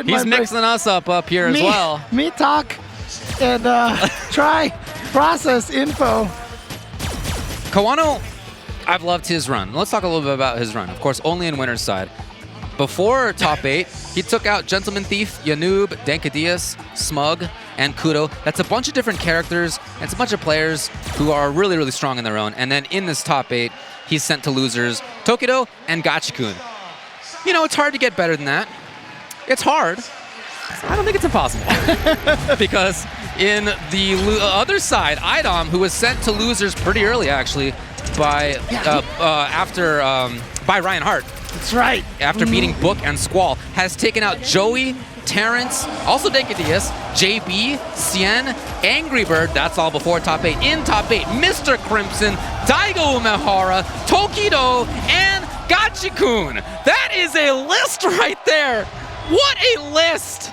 enjoyed He's mixing us up here as well. Me talk and try process info. KAWANO, I've loved his run. Let's talk a little bit about his run. Of course, only in winner's side. Before top 8, he took out Gentleman Thief, Yanoob, Dankadias, Smug, and Kudo. That's a bunch of different characters, and it's a bunch of players who are really, really strong in their own. And then in this top 8, he's sent to losers Tokido and Gachikun. You know, it's hard to get better than that. It's hard. I don't think it's impossible. Because in the other side, IDOM, who was sent to losers pretty early, actually, by by Ryan Hart. That's right. After beating Book and Squall, has taken out Joey, Terrence, also Dankadias, JB, Cien, Angry Bird, that's all before top 8. In top 8, Mr. Crimson, Daigo Umehara, Tokido, and Gachikun. That is a list right there. What a list!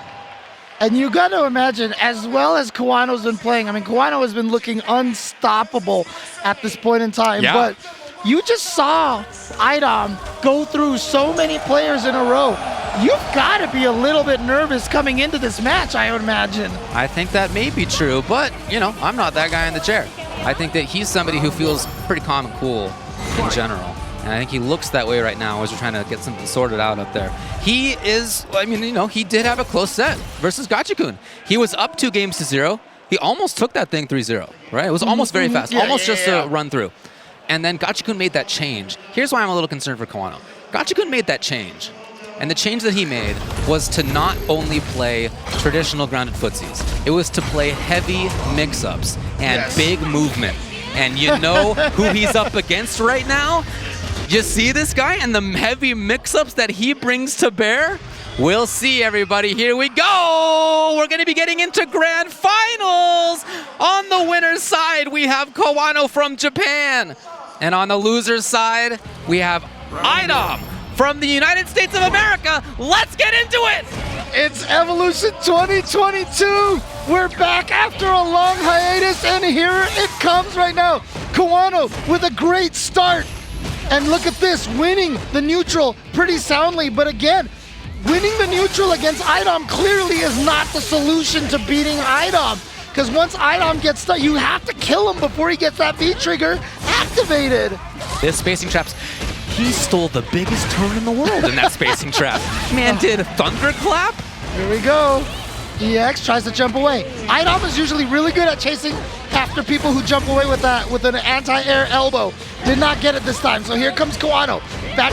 And you got to imagine, as well as KAWANO's been playing, I mean, KAWANO has been looking unstoppable at this point in time, but you just saw IDOM go through so many players in a row. You've got to be a little bit nervous coming into this match, I would imagine. I think that may be true, but, you know, I'm not that guy in the chair. I think that he's somebody who feels pretty calm and cool in general. And I think he looks that way right now as we're trying to get something sorted out up there. He is, I mean, you know, he did have a close set versus Gachikun. He was up 2-0. He almost took that thing 3-0, right? It was almost very fast, almost just a run through. And then Gachikun made that change. Here's why I'm a little concerned for KAWANO. Gachikun made that change. And the change that he made was to not only play traditional grounded footsies, it was to play heavy mix-ups and big movement. And you know who he's up against right now? You see this guy and the heavy mix-ups that he brings to bear? We'll see, everybody. Here we go. We're going to be getting into grand finals. On the winner's side, we have KAWANO from Japan. And on the loser's side, we have IDOM from the United States of America. Let's get into it. It's Evolution 2022. We're back after a long hiatus, and here it comes right now. KAWANO with a great start. And look at this, winning the neutral pretty soundly. But again, winning the neutral against IDOM clearly is not the solution to beating IDOM. Because once IDOM gets stuck, you have to kill him before he gets that V-trigger activated. This spacing traps, he stole the biggest turn in the world in that spacing trap. Man did thunderclap. Here we go. EX tries to jump away. IDOM is usually really good at chasing after people who jump away with an anti-air elbow. Did not get it this time, so here comes KAWANO.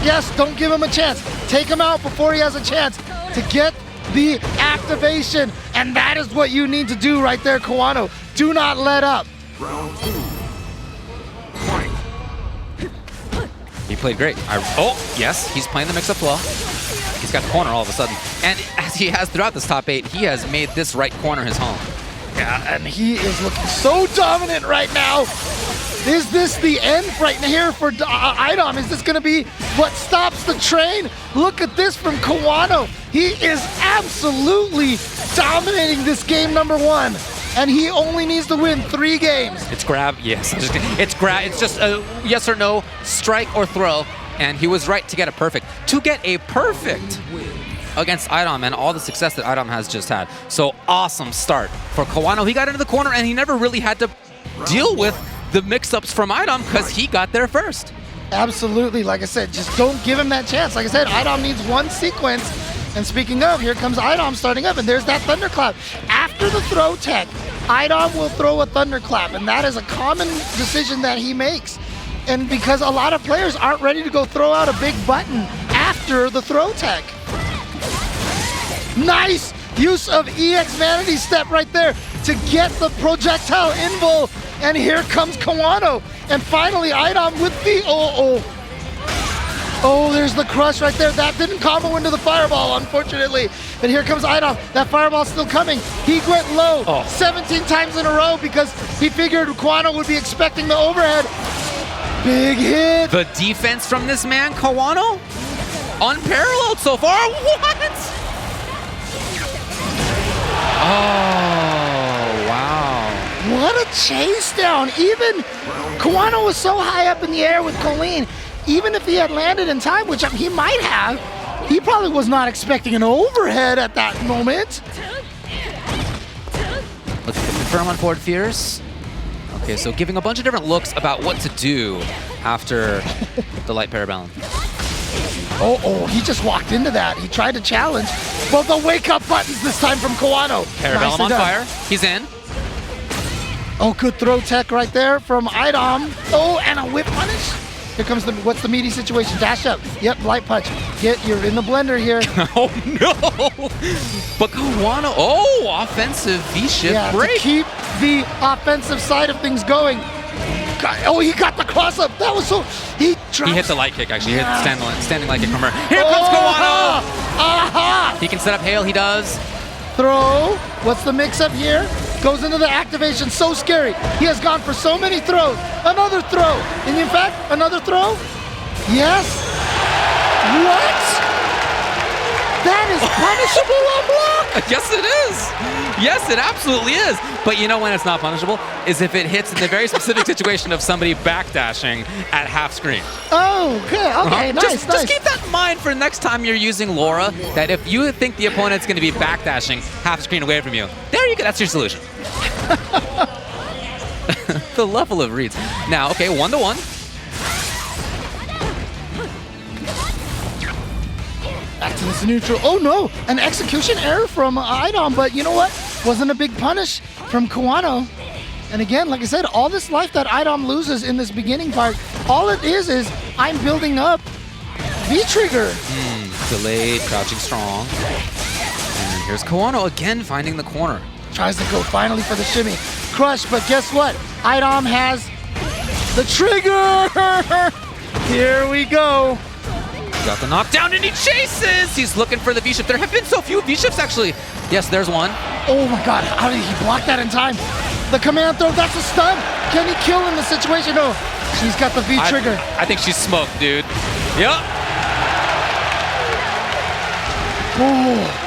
Yes, don't give him a chance. Take him out before he has a chance to get the activation, and that is what you need to do right there, KAWANO. Do not let up. Round 2. Fight. He played great. Oh, yes, he's playing the mix-up well. He's got the corner all of a sudden. And as he has throughout this top 8, he has made this right corner his home. Yeah, and he is looking so dominant right now. Is this the end right here for IDOM? Is this going to be what stops the train? Look at this from KAWANO. He is absolutely dominating this game #1. And he only needs to win 3 games. It's grab, yes. It's grab. It's just a yes or no, strike or throw. And he was right to get a perfect. To get a perfect against IDOM and all the success that IDOM has just had. So awesome start for KAWANO. He got into the corner and he never really had to deal with the mix-ups from IDOM because he got there first. Absolutely. Like I said, just don't give him that chance. Like I said, IDOM needs one sequence. And speaking of, here comes IDOM starting up, and there's that thunderclap. After the throw tech, IDOM will throw a thunderclap, and that is a common decision that he makes. And because a lot of players aren't ready to go throw out a big button after the throw tech. Nice use of EX Vanity Step right there to get the projectile invo. And here comes KAWANO. And finally, IDOM with the Oh, there's the crush right there. That didn't combo into the fireball, unfortunately. But here comes IDOM. That fireball's still coming. He went low 17 times in a row because he figured KAWANO would be expecting the overhead. Big hit. The defense from this man, KAWANO, unparalleled so far. What? Oh, wow. What a chase down. Even KAWANO was so high up in the air with KOLIN. Even if he had landed in time, which he might have, He probably was not expecting an overhead at that moment. Looking to confirm on forward fierce. Okay, so giving a bunch of different looks about what to do after the light parabellum. Oh, he just walked into that. He tried to challenge. Well, the wake-up buttons this time from KAWANO. Parabellum on fire. He's in. Oh, good throw tech right there from IDOM. Oh, and a whip punish. Here comes the, what's the meaty situation? Dash up. Yep, light punch. You're in the blender here. Oh, no. But KAWANO, oh, offensive V-shift break. To keep the offensive side of things going. Oh, he got the cross-up. That was so... He hit the light kick, actually. He hit the standing light kick from her. Here comes KAWANO. Aha! He can set up hail. He does. Throw. What's the mix-up here? Goes into the activation. So scary. He has gone for so many throws. Another throw. And in fact, another throw. Yes. What? That is punishable on block. Yes, it is. Yes, it absolutely is. But you know when it's not punishable? Is if it hits in the very specific situation of somebody backdashing at half screen. Oh, good. Okay, nice. Just keep that in mind for next time you're using Laura, that if you think the opponent's going to be backdashing half screen away from you, there you go. That's your solution. The level of reads. Now, okay, 1-to-1. Back to this neutral. Oh no, an execution error from IDOM, but you know what? Wasn't a big punish from KAWANO. And again, like I said, all this life that IDOM loses in this beginning part, all it is I'm building up V-trigger. Delayed, crouching strong. And here's KAWANO again finding the corner. Tries to go finally for the shimmy. Crush, but guess what? IDOM has the trigger. Here we go. Got the knockdown and he chases! He's looking for the V-shift. There have been so few V-shifts actually. Yes, there's one. Oh my god, how did he block that in time? The command throw, that's a stun. Can he kill in the situation? No, she's got the V-trigger. I think she's smoked, dude. Yup. Oh.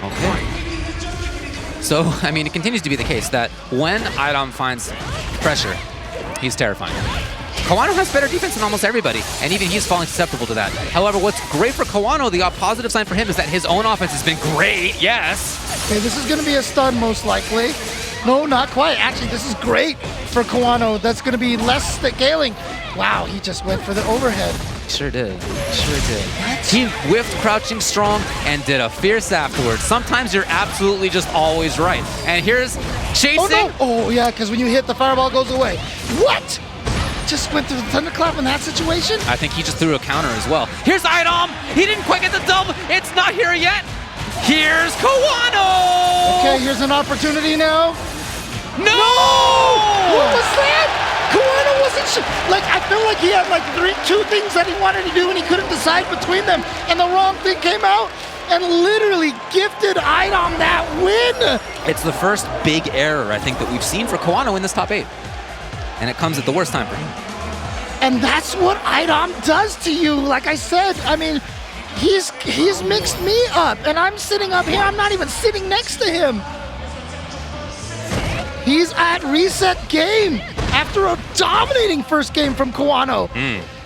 Okay. So, I mean, it continues to be the case that when IDOM finds pressure, he's terrifying. KAWANO has better defense than almost everybody, and even he's falling susceptible to that. However, what's great for KAWANO, the positive sign for him, is that his own offense has been great, yes. Okay, this is going to be a stun most likely. No, not quite. Actually, this is great for KAWANO. That's going to be less scaling. Wow, he just went for the overhead. Sure did. Sure did. What? He whiffed crouching strong and did a fierce afterwards. Sometimes you're absolutely just always right. And here's chasing. Oh, no. Oh, yeah, because when you hit, the fireball goes away. What? Just went through the thunderclap in that situation? I think he just threw a counter as well. Here's IDOM. He didn't quite get the double. It's not here yet. Here's KAWANO. Okay, here's an opportunity now. No! What was that? KAWANO wasn't sure. Like, I feel like he had like two things that he wanted to do and he couldn't decide between them. And the wrong thing came out and literally gifted IDOM that win. It's the first big error, I think, that we've seen for KAWANO in this top 8. And it comes at the worst time for him. And that's what IDOM does to you. Like I said, I mean, he's mixed me up. And I'm sitting up here. I'm not even sitting next to him. He's at reset game after a dominating first game from KAWANO.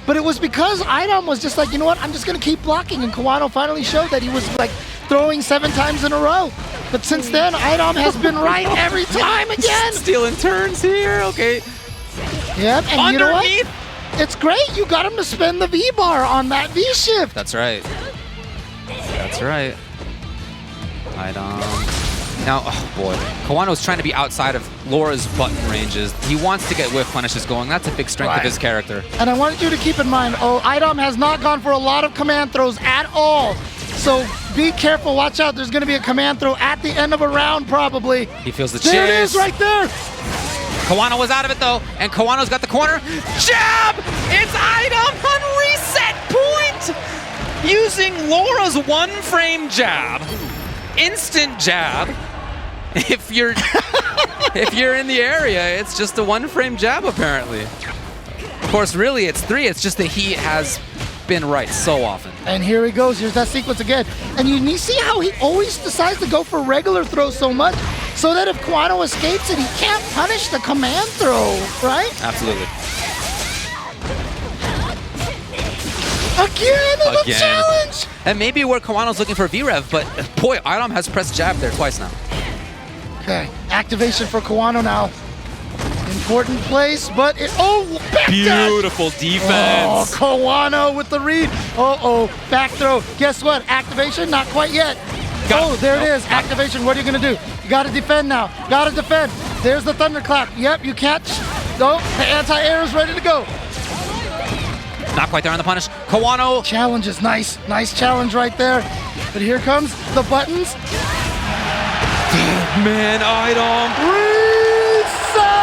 But it was because IDOM was just like, you know what, I'm just going to keep blocking. And KAWANO finally showed that he was like throwing 7 times in a row. But since then, IDOM has been right every time again. Stealing turns here, okay. Yep, and underneath. You know what? It's great. You got him to spend the V-bar on that V-shift. That's right. That's right. IDOM. Now, oh boy, KAWANO's trying to be outside of Laura's button ranges. He wants to get whiff punishes going. That's a big strength of his character. And I wanted you to keep in mind, IDOM has not gone for a lot of command throws at all. So be careful. Watch out. There's going to be a command throw at the end of a round, probably. He feels the chase. There it is right there. KAWANO was out of it, though, and KAWANO's got the corner. Jab! It's IDOM on reset point! Using Laura's one-frame jab. Instant jab. If you're in the area, it's just a one-frame jab, apparently. Of course, really, it's 3. It's just that he has been right so often. And here he goes. Here's that sequence again. And you see how he always decides to go for regular throws so much, so that if KAWANO escapes it, he can't punish the command throw, right? Absolutely. Again, the challenge! And maybe where Kawano's looking for V-Rev, but boy, IDOM has pressed jab there twice now. Okay, activation for KAWANO now. Important place, but it, oh, back Beautiful dash. defense. Oh, KAWANO with the read. Uh-oh, back throw. Guess what? Activation, not quite yet. There it is, activation. What are you gonna do? You gotta defend now, gotta defend. There's the thunderclap. Yep, you can't. No, the anti-air is ready to go. Not quite there on the punish. KAWANO. Challenge is nice. Nice challenge right there. But here comes the buttons. Man, IDOM. Reset!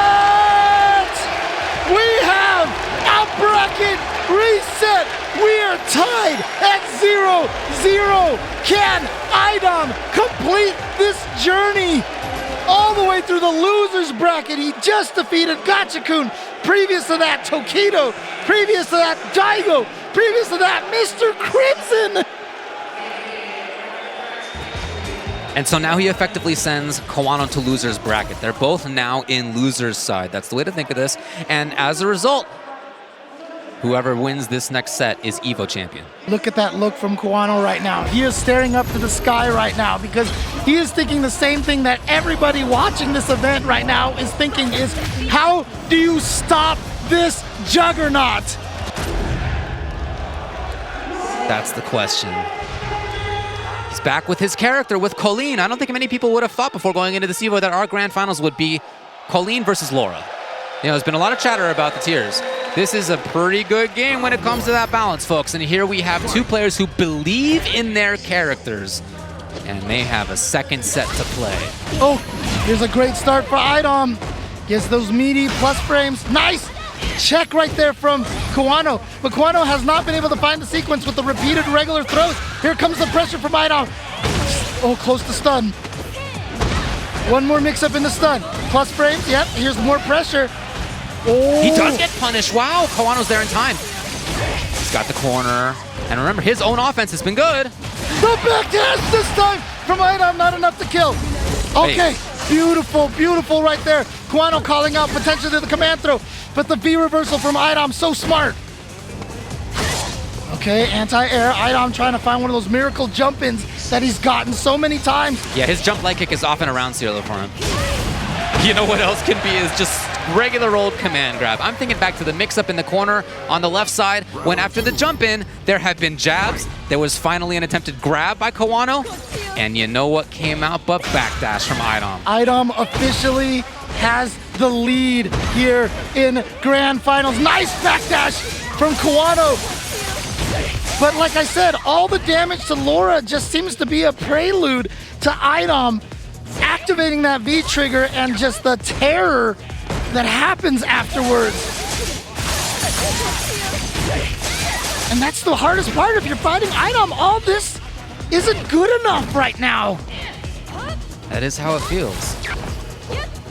We have a bracket reset. We are tied at 0-0. Can IDOM complete this journey all the way through the losers bracket? He just defeated Gachikun. Previous to that, Tokido. Previous to that, Daigo. Previous to that, Mr. Crimson. And so now he effectively sends KAWANO to losers bracket. They're both now in losers side. That's the way to think of this. And as a result, whoever wins this next set is EVO champion. Look at that look from KAWANO right now. He is staring up to the sky right now because he is thinking the same thing that everybody watching this event right now is thinking is, how do you stop this juggernaut? That's the question. He's back with his character, with KOLIN. I don't think many people would have thought before going into this EVO that our grand finals would be KOLIN versus Laura. You know, there's been a lot of chatter about the tiers. This is a pretty good game when it comes to that balance, folks. And here we have two players who believe in their characters, and they have a second set to play. Oh, here's a great start for IDOM. Gets those meaty plus frames. Nice check right there from KAWANO. But KAWANO has not been able to find the sequence with the repeated regular throws. Here comes the pressure from IDOM. Oh, close to stun. One more mix-up in the stun. Plus frames, yep, here's more pressure. Oh. He does get punished. Wow, KAWANO's there in time. He's got the corner. And remember, his own offense has been good. The back dash this time from IDOM, not enough to kill. Okay, beautiful, beautiful right there. KAWANO calling out potentially to the command throw, but the V reversal from IDOM, so smart. Okay, anti-air. IDOM trying to find one of those miracle jump-ins that he's gotten so many times. Yeah, his jump leg kick is often around zero for him. You know what else can be is just regular old command grab. I'm thinking back to the mix-up in the corner on the left side when after the jump in, there had been jabs. There was finally an attempted grab by KAWANO. And you know what came out but backdash from IDOM. IDOM officially has the lead here in Grand Finals. Nice backdash from KAWANO. But like I said, all the damage to Laura just seems to be a prelude to IDOM activating that V trigger and just the terror that happens afterwards. And that's the hardest part. If you're fighting IDOM, all this isn't good enough right now. That is how it feels.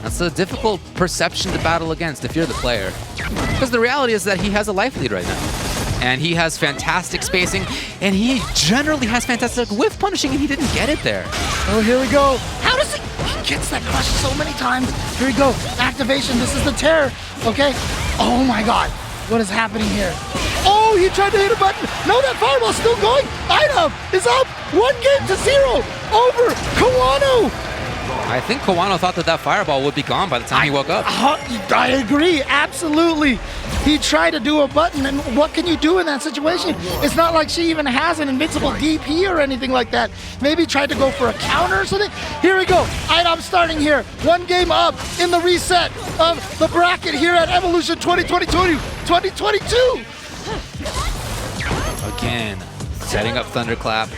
That's a difficult perception to battle against if you're the player. Because the reality is that he has a life lead right now. And he has fantastic spacing, and he generally has fantastic whiff punishing, and he didn't get it there. Oh, here we go. How does he gets that crush so many times? Here we go. Activation. This is the terror. Okay. Oh my God. What is happening here? Oh, he tried to hit a button. No, that fireball's still going. IDOM is up 1-0 over KAWANO. I think KAWANO thought that that fireball would be gone by the time he woke up. I agree, absolutely. He tried to do a button, and what can you do in that situation? It's not like she even has an invincible DP or anything like that. Maybe tried to go for a counter or something. Here we go, IDOM starting here. 1 game up in the reset of the bracket here at Evolution 2022. Again, setting up Thunderclap.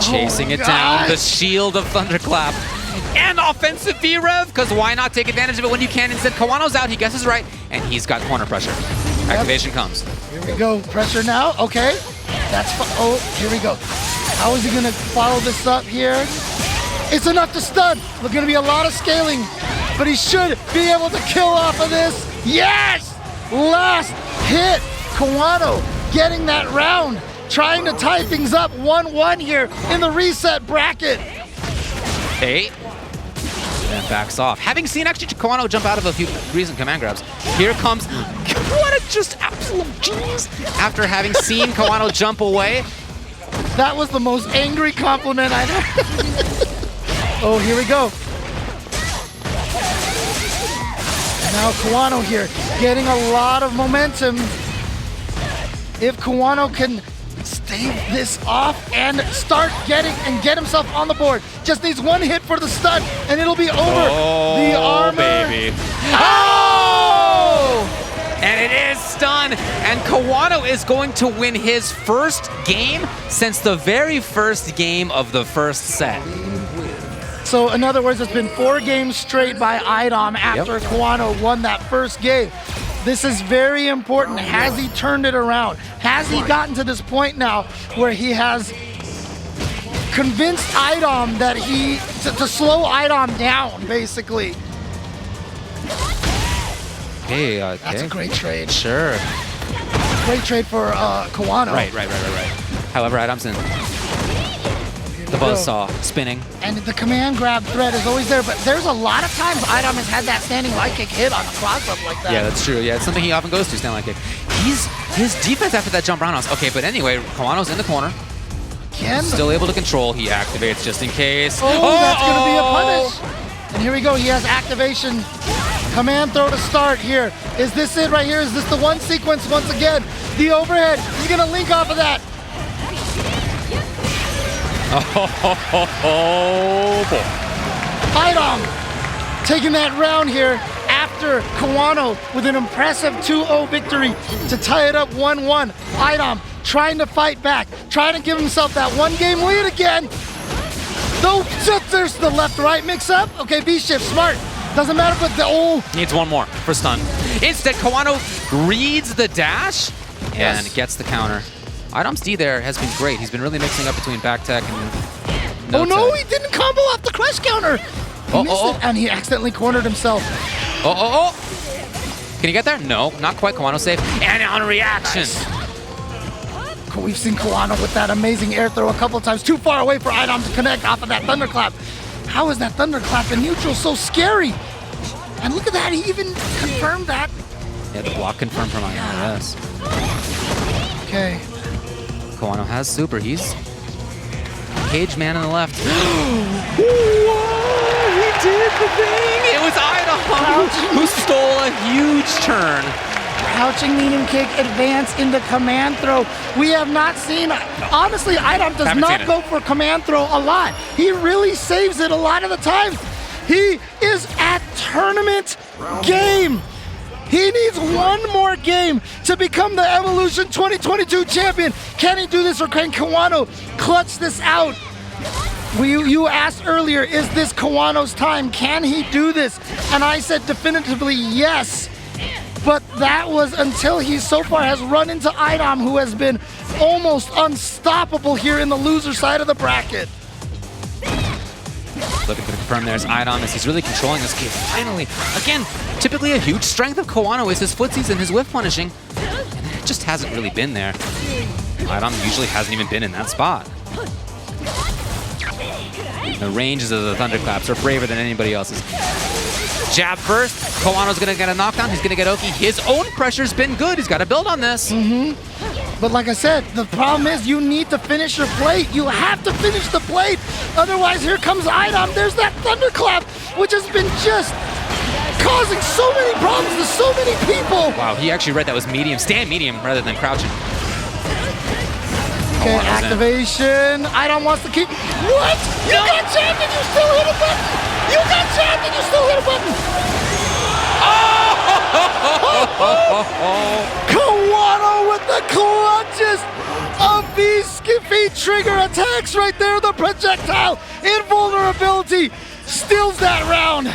Chasing it down, the shield of Thunderclap. And offensive V-Rev, because why not take advantage of it when you can? Instead, KAWANO's out, he guesses right, and he's got corner pressure. Activation comes. Here we go, pressure now, okay. That's, oh, here we go. How is he gonna follow this up here? It's enough to stun. There's gonna be a lot of scaling, but he should be able to kill off of this. Yes! Last hit, KAWANO getting that round. Trying to tie things up 1-1 here in the reset bracket. Hey. backs off. Having seen actually KAWANO jump out of a few recent command grabs, here comes, what a just absolute genius. After having seen KAWANO jump away. That was the most angry compliment I've heard. Oh, here we go. Now KAWANO here, getting a lot of momentum. If KAWANO can stave this off and start get himself on the board. Just needs one hit for the stun, and it'll be over. Oh, the armor. Baby. Oh! And it is stun, and KAWANO is going to win his first game since the very first game of the first set. So in other words, it's been 4 games straight by IDOM after KAWANO won that first game. This is very important. Has he turned it around? Has he gotten to this point now where he has convinced IDOM that to slow IDOM down, basically? Hey, That's a great trade. Sure. Great trade for KAWANO. Right. However, IDOM's in. The buzzsaw spinning. And the command grab threat is always there, but there's a lot of times IDOM has had that standing light kick hit on a cross-up like that. Yeah, that's true. Yeah, it's something he often goes to, standing light kick. His defense after that jump roundhouse. Okay, but anyway, KAWANO's in the corner. Still able to control. He activates just in case. Oh, that's going to be a punish. And here we go. He has activation. Command throw to start here. Is this it right here? Is this the one sequence once again? The overhead. He's going to link off of that. Oh, boy. IDOM taking that round here after KAWANO with an impressive 2-0 victory to tie it up 1-1. IDOM trying to fight back, trying to give himself that 1-game lead again. Though there's the left-right mix-up. Okay, V-shift, smart. Doesn't matter, but needs one more for stun. Instead, KAWANO reads the dash and gets the counter. IDOM's D there has been great. He's been really mixing up between back tech and no no, he didn't combo off the crush counter. He missed it, and he accidentally cornered himself. Can he get there? No, not quite. KAWANO safe. And on reaction. Nice. We've seen KAWANO with that amazing air throw a couple of times. Too far away for IDOM to connect off of that thunderclap. How is that thunderclap in neutral so scary? And look at that, he even confirmed that. Yeah, the block confirmed from IDOM, yes. Okay. KAWANO has super. He's cage man on the left. Whoa, he did the thing! It was IDOM who stole a huge turn. Crouching medium kick, advance into command throw. We have not seen, honestly, IDOM does not go for command throw a lot. He really saves it a lot of the time. He is at tournament game. He needs one more game to become the Evolution 2022 champion. Can he do this, or can KAWANO clutch this out? You asked earlier, is this KAWANO's time? Can he do this? And I said definitively yes. But that was until he so far has run into IDOM, who has been almost unstoppable here in the loser side of the bracket. Looking to confirm there's IDOM as he's really controlling this game. Finally, again, typically a huge strength of KAWANO is his footsies and his whiff punishing. And it just hasn't really been there. IDOM usually hasn't even been in that spot. The ranges of the thunderclaps are braver than anybody else's. Jab first, KAWANO's gonna get a knockdown, he's gonna get Oki. His own pressure's been good, he's gotta build on this. But like I said, the problem is you need to finish your plate. You have to finish the plate. Otherwise, here comes IDOM. There's that thunderclap, which has been just causing so many problems to so many people. Wow, he actually read that was medium, stand medium rather than crouching. Okay, activation. IDOM wants to keep. What? You got jammed and you still hit a button. You got jammed and you still hit a button. KAWANO with the clutches of these feet trigger attacks right there. The projectile invulnerability steals that round.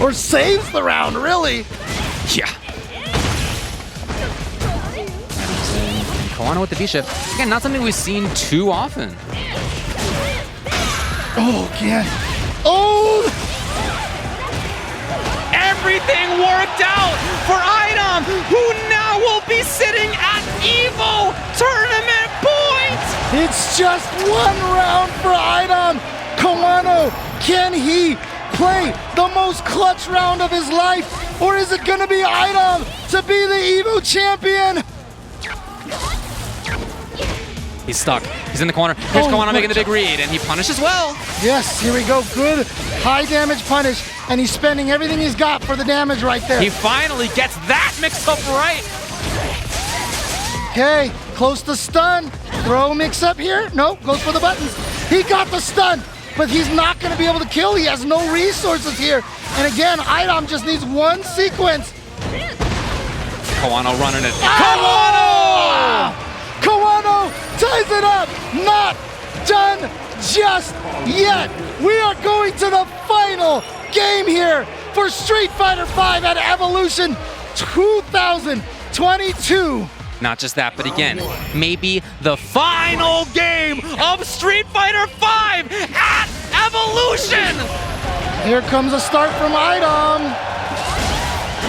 Or saves the round, really. Yeah. And KAWANO with the V-shift. Again, not something we've seen too often. Oh, yeah. Oh! Everything worked out for IDOM, who now will be sitting at EVO tournament points! It's just one round for IDOM. KAWANO, can he play the most clutch round of his life? Or is it gonna be IDOM to be the EVO champion? He's stuck. He's in the corner. Here's Oh, KAWANO making the good big read, and he punishes well. Yes, here we go. Good high damage punish, and he's spending everything he's got for the damage right there. He finally gets that mixed up right. Okay, close to stun. Throw mix up here. Nope, goes for the buttons. He got the stun, but he's not going to be able to kill. He has no resources here. And again, IDOM just needs one sequence. KAWANO running it. KAWANO! KAWANO ties it up. Not done just yet. We are going to the final game here for Street Fighter V at Evolution 2022. Not just that, but again, maybe the final game of Street Fighter V at Evolution! Here comes a start from IDOM.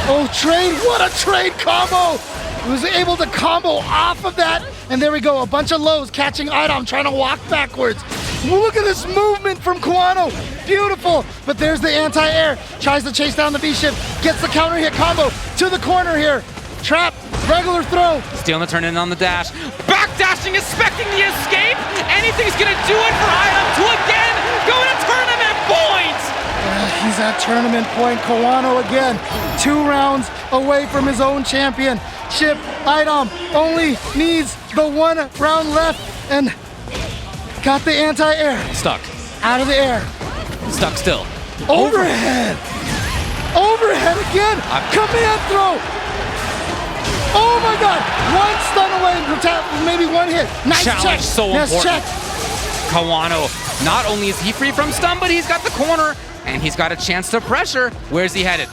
Oh, trade, what a trade combo! He was able to combo off of that, and there we go, a bunch of lows catching IDOM, trying to walk backwards. Look at this movement from KAWANO, beautiful, but there's the anti-air, tries to chase down the V-shift, gets the counter hit combo to the corner here, trap, regular throw. Stealing the turn in on the dash, backdashing, expecting the escape, anything's gonna do it for IDOM to again go to tournament points! He's at tournament point. KAWANO again, 2 rounds away from his own championship. IDOM only needs the 1 round left and got the anti-air. Stuck. Out of the air. Stuck still. Overhead. Overhead again. Command throw. Oh my God. 1 stun away. Maybe 1 hit. Nice Challenge check. so nice important. check. KAWANO, not only is he free from stun, but he's got the corner, and he's got a chance to pressure. Where's he headed?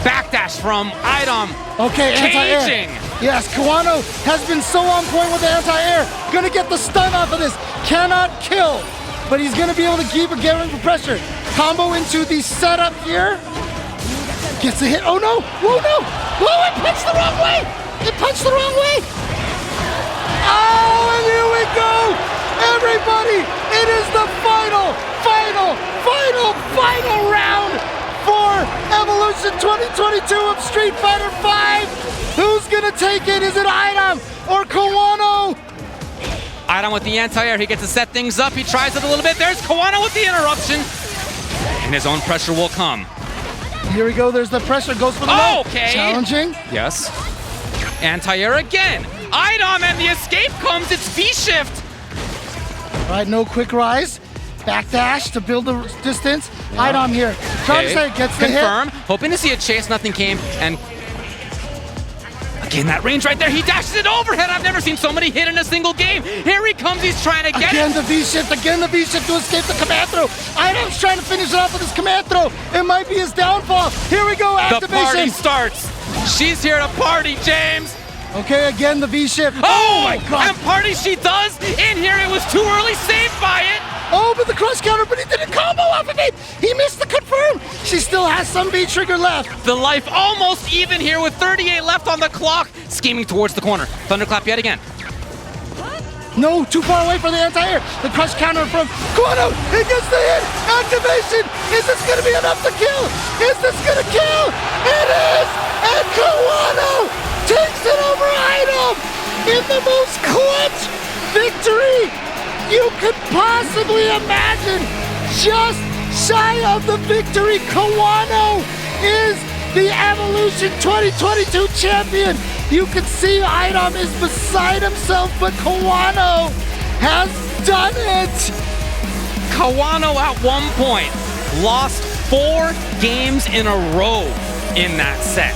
Backdash from IDOM. Okay, anti-air. Caging. Yes, KAWANO has been so on point with the anti-air. Gonna get the stun off of this. Cannot kill, but he's gonna be able to keep getting for pressure. Combo into the setup here. Gets a hit. Oh no! Whoa no! Whoa! It punched the wrong way! It punched the wrong way! Oh, and here we go! Everybody, it is the final round for Evolution 2022 of Street Fighter V. Who's gonna take it? Is it IDOM or KAWANO? IDOM with the anti-air, he gets to set things up, he tries it a little bit. There's KAWANO with the interruption, and his own pressure will come. Here we go, there's the pressure, goes for the low. Okay. Challenging. Yes. Anti-air again. IDOM and the escape comes, it's V-shift. All right, no quick rise. Backdash to build the distance. IDOM here. Trying to say, gets the Confirm. hit. Hoping to see a chase, nothing came, and again, that range right there, he dashes it overhead. I've never seen somebody hit in a single game. Here he comes, he's trying to get Again it. the V-shift to escape the command throw. IDOM's trying to finish it off with his command throw. It might be his downfall. Here we go, The activation. party starts. She's here to party, James. Okay, again the V-shift. Oh my God. And party she does. In here, it was too early, saved by it. Oh, but the crush counter, but he didn't combo off of it. He missed the confirm. She still has some V-trigger left. The life almost even here with 38 left on the clock. Scheming towards the corner. Thunderclap yet again. No, too far away for the anti-air. The crush counter from KAWANO. He gets the hit. Activation. Is this going to be enough to kill? Is this going to kill? It is. And KAWANO takes it over IDOM in the most clutch victory you could possibly imagine. Just shy of the victory, KAWANO is the Evolution 2022 champion. You can see IDOM is beside himself, but KAWANO has done it. KAWANO at one point lost 4 games in a row in that set.